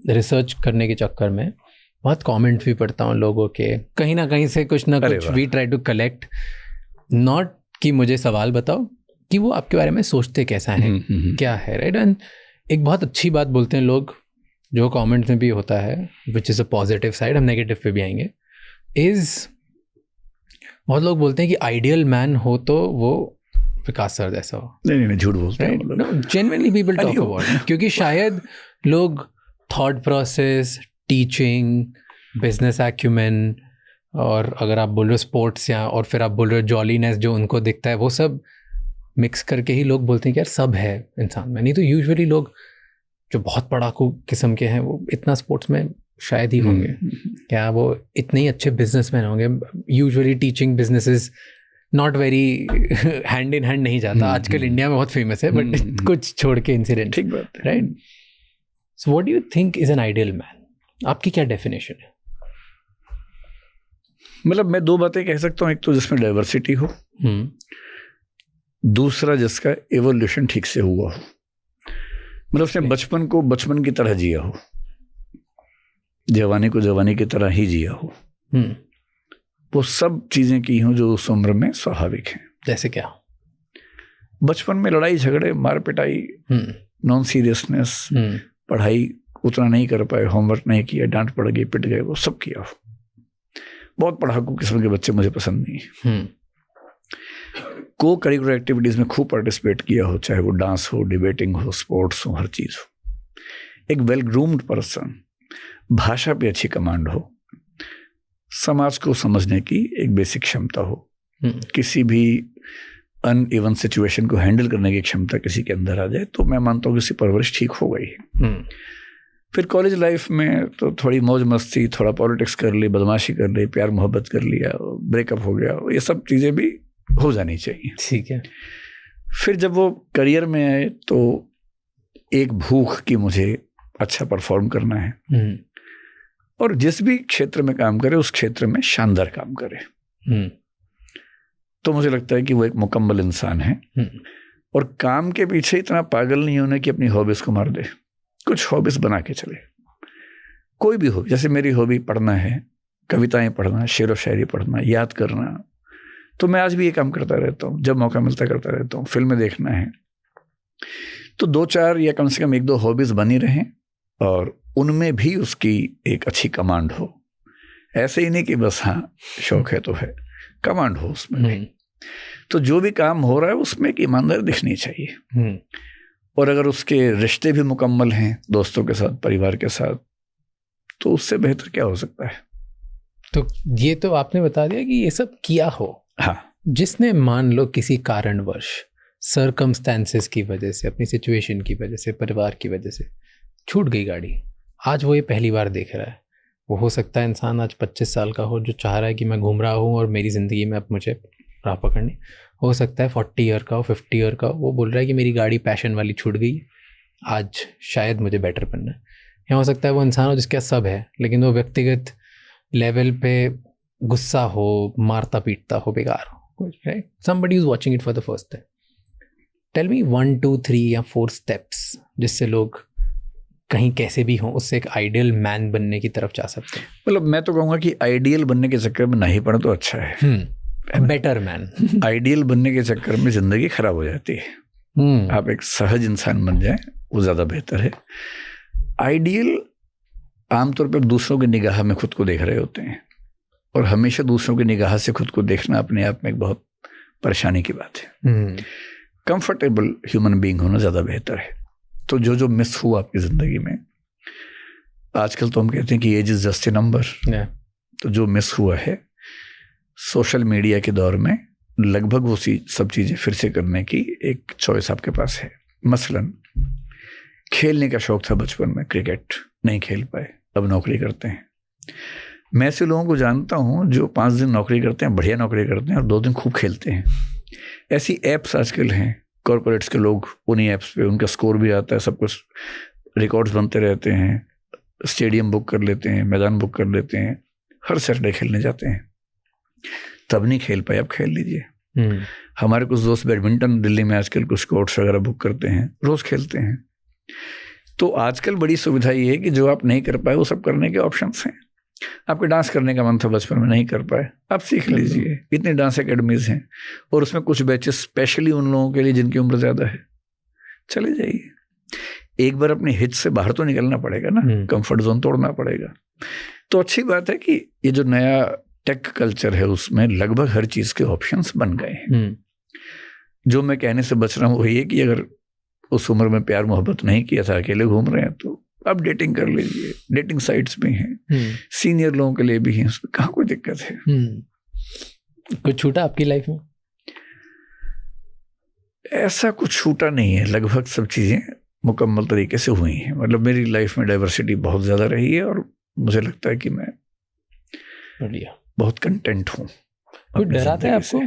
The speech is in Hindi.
रिसर्च करने के चक्कर में बहुत कमेंट्स भी पढ़ता हूँ लोगों के, कहीं ना कहीं से कुछ ना कुछ we try to collect, not कि मुझे सवाल बताओ, कि वो आपके बारे में सोचते कैसा है, क्या है, राइट। एंड एक बहुत अच्छी बात बोलते हैं लोग, जो कमेंट्स में भी होता है, which is a positive side, हम नेगेटिव पे भी आएंगे, इज़ बहुत लोग बोलते हैं कि आइडियल मैन हो तो वो विकास सर जैसा हो। नहीं झूठ बोलते हैं, जेन्युइनली पीपल टॉक अबाउट, क्योंकि शायद लोग thought process, teaching, business acumen, और अगर आप बोल रहे हो स्पोर्ट्स, या और फिर आप बोल रहे हो जॉलीनेस जो उनको दिखता है, वो सब मिक्स करके ही लोग बोलते हैं कि यार सब है इंसान में। नहीं तो यूजुअली लोग जो बहुत पढ़ाकू किस्म के हैं वो इतना स्पोर्ट्स में शायद ही होंगे, क्या वो इतने ही अच्छे बिजनेसमैन होंगे। Usually teaching businesses not very hand in hand नहीं जाता। आजकल इंडिया में बहुत फेमस है, बट कुछ छोड़ के इंसिडेंट, ठीक बात है, right. So what do you think is an ideal man? आपकी क्या डेफिनेशन है? मतलब मैं दो बातें कह सकता हूँ, एक तो जिसमें डाइवर्सिटी हो, दूसरा जिसका एवोल्यूशन ठीक से हुआ हो, मतलब उसने बचपन को बचपन की तरह जिया हो, जवानी को जवानी की तरह ही जिया हो, वो सब चीजें की हों जो उस उम्र में स्वाभाविक हैं। जैसे क्या? बचपन में लड़ाई झगड़े, मार पिटाई, नॉन सीरियसनेस, पढ़ाई उतना नहीं कर पाए, होमवर्क नहीं किया, डांट पड़ गई, पिट गए, वो सब किया हो। बहुत पढ़ाकू किस्म के बच्चे मुझे पसंद नहीं। को करिकुलर एक्टिविटीज में खूब पार्टिसिपेट किया हो, चाहे वो डांस हो, डिबेटिंग हो, स्पोर्ट्स हो, हर चीज हो। एक वेल ग्रूम्ड पर्सन, भाषा पे अच्छी कमांड हो, समाज को समझने की एक बेसिक क्षमता हो, किसी भी अनइवन सिचुएशन को हैंडल करने की क्षमता किसी के अंदर आ जाए, तो मैं मानता हूँ कि उसकी परवरिश ठीक हो गई है। फिर कॉलेज लाइफ में तो थोड़ी मौज मस्ती, थोड़ा पॉलिटिक्स कर ली, बदमाशी कर ली, प्यार मोहब्बत कर लिया, ब्रेकअप हो गया, ये सब चीज़ें भी हो जानी चाहिए। ठीक है। फिर जब वो करियर में आए तो एक भूख कि मुझे अच्छा परफॉर्म करना है, और जिस भी क्षेत्र में काम करे उस क्षेत्र में शानदार काम करे। तो मुझे लगता है कि वो एक मुकम्मल इंसान है, और काम के पीछे इतना पागल नहीं होने कि अपनी हॉबीज को मार दे। कुछ हॉबीज बना के चले, कोई भी हॉबी। जैसे मेरी हॉबी पढ़ना है, कविताएं पढ़ना, शेर व शायरी पढ़ना, याद करना, तो मैं आज भी ये काम करता रहता हूँ, जब मौका मिलता करता रहता हूँ। फिल्में देखना है, तो 2-4 या कम से कम 1-2 हॉबीज बनी रहें, और उनमें भी उसकी एक अच्छी कमांड हो। ऐसे ही नहीं कि बस हाँ शौक है तो है, कमांड हो उसमें भी। तो जो भी काम हो रहा है उसमें एक ईमानदारी दिखनी चाहिए, और अगर उसके रिश्ते भी मुकम्मल हैं दोस्तों के साथ, परिवार के साथ, तो उससे बेहतर क्या हो सकता है। तो ये तो आपने बता दिया कि ये सब किया हो। हाँ, जिसने मान लो किसी कारणवश, सर्कमस्टेंसेस की वजह से, अपनी सिचुएशन की वजह से, परिवार की वजह से छूट गई गाड़ी, आज वो ये पहली बार देख रहा है। वो हो सकता है इंसान आज 25 साल का हो, जो चाह रहा है कि मैं घूम रहा हूँ और मेरी ज़िंदगी में अब मुझे राह पकड़नी। हो सकता है 40 ईयर का हो, 50 ईयर का हो, वो बोल रहा है कि मेरी गाड़ी पैशन वाली छूट गई, आज शायद मुझे बेटर बनना है। या हो सकता है वो इंसान हो जिसके पास सब है, लेकिन वो व्यक्तिगत लेवल पे गुस्सा हो, मारता पीटता हो, बेकार हो। Somebody is watching it for the first time. Tell me 1, 2, 3 या 4 स्टेप्स जिससे लोग कहीं कैसे भी हों उससे एक आइडियल मैन बनने की तरफ जा सकते हैं। मतलब मैं तो कहूँगा कि आइडियल बनने के चक्कर में नहीं पड़े तो अच्छा है। Better man. आइडियल बनने के चक्कर में जिंदगी खराब हो जाती है। आप एक सहज इंसान बन जाए, वो ज़्यादा बेहतर है। आइडियल आमतौर पर दूसरों की निगाह में खुद को देख रहे होते हैं, और हमेशा दूसरों की निगाह से खुद को देखना अपने आप में एक बहुत परेशानी की बात है। कंफर्टेबल ह्यूमन बीइंग होना ज़्यादा बेहतर है। तो जो जो मिस हुआ आपकी ज़िंदगी में, आजकल तो हम कहते हैं कि age is just a number, तो जो मिस हुआ है सोशल मीडिया के दौर में, लगभग वो सब चीज़ें फिर से करने की एक चॉइस आपके पास है। मसलन खेलने का शौक था बचपन में, क्रिकेट नहीं खेल पाए, अब नौकरी करते हैं। मैं ऐसे लोगों को जानता हूँ जो 5 दिन नौकरी करते हैं, बढ़िया नौकरी करते हैं, और 2 दिन खूब खेलते हैं। ऐसी ऐप्स आजकल हैं, कॉर्पोरेट्स के लोग उन्हीं ऐप्स पे उनका स्कोर भी आता है, सब कुछ रिकॉर्ड्स बनते रहते हैं, स्टेडियम बुक कर लेते हैं, मैदान बुक कर लेते हैं, हर सैटरडे खेलने जाते हैं। तब नहीं खेल पाए, अब खेल लीजिए। हमारे कुछ दोस्त बैडमिंटन दिल्ली में आजकल कुछ कोर्ट्स वगैरह बुक करते हैं, रोज खेलते हैं। तो आजकल बड़ी सुविधा ये है कि जो आप नहीं कर पाए वो सब करने के ऑप्शंस हैं। आपके डांस करने का मन था बचपन में, नहीं कर पाए, आप सीख लीजिए, इतनी डांस एकेडमीज हैं, और उसमें कुछ बैचेस स्पेशली उन लोगों के लिए जिनकी उम्र ज़्यादा है, चले जाइए। एक बार अपनी हिच से बाहर तो निकलना पड़ेगा ना, कंफर्ट जोन तोड़ना पड़ेगा। तो अच्छी बात है कि ये जो नया टेक कल्चर है उसमें लगभग हर चीज़ के ऑप्शंस बन गए हैं। जो मैं कहने से बच रहा हूँ वही है कि अगर उस उम्र में प्यार मोहब्बत नहीं किया था, अकेले घूम रहे हैं, तो अब डेटिंग कर लीजिए, डेटिंग साइट्स भी हैं, सीनियर लोगों के लिए भी हैं, उसमें कहाँ कोई दिक्कत है। कुछ छूटा आपकी लाइफ में? ऐसा कुछ छूटा नहीं है, लगभग सब चीज़ें मुकम्मल तरीके से हुई हैं। मतलब मेरी लाइफ में डाइवर्सिटी बहुत ज़्यादा रही है और मुझे लगता है कि मैं बढ़िया, बहुत कंटेंट हूँ। कुछ डराता है आपको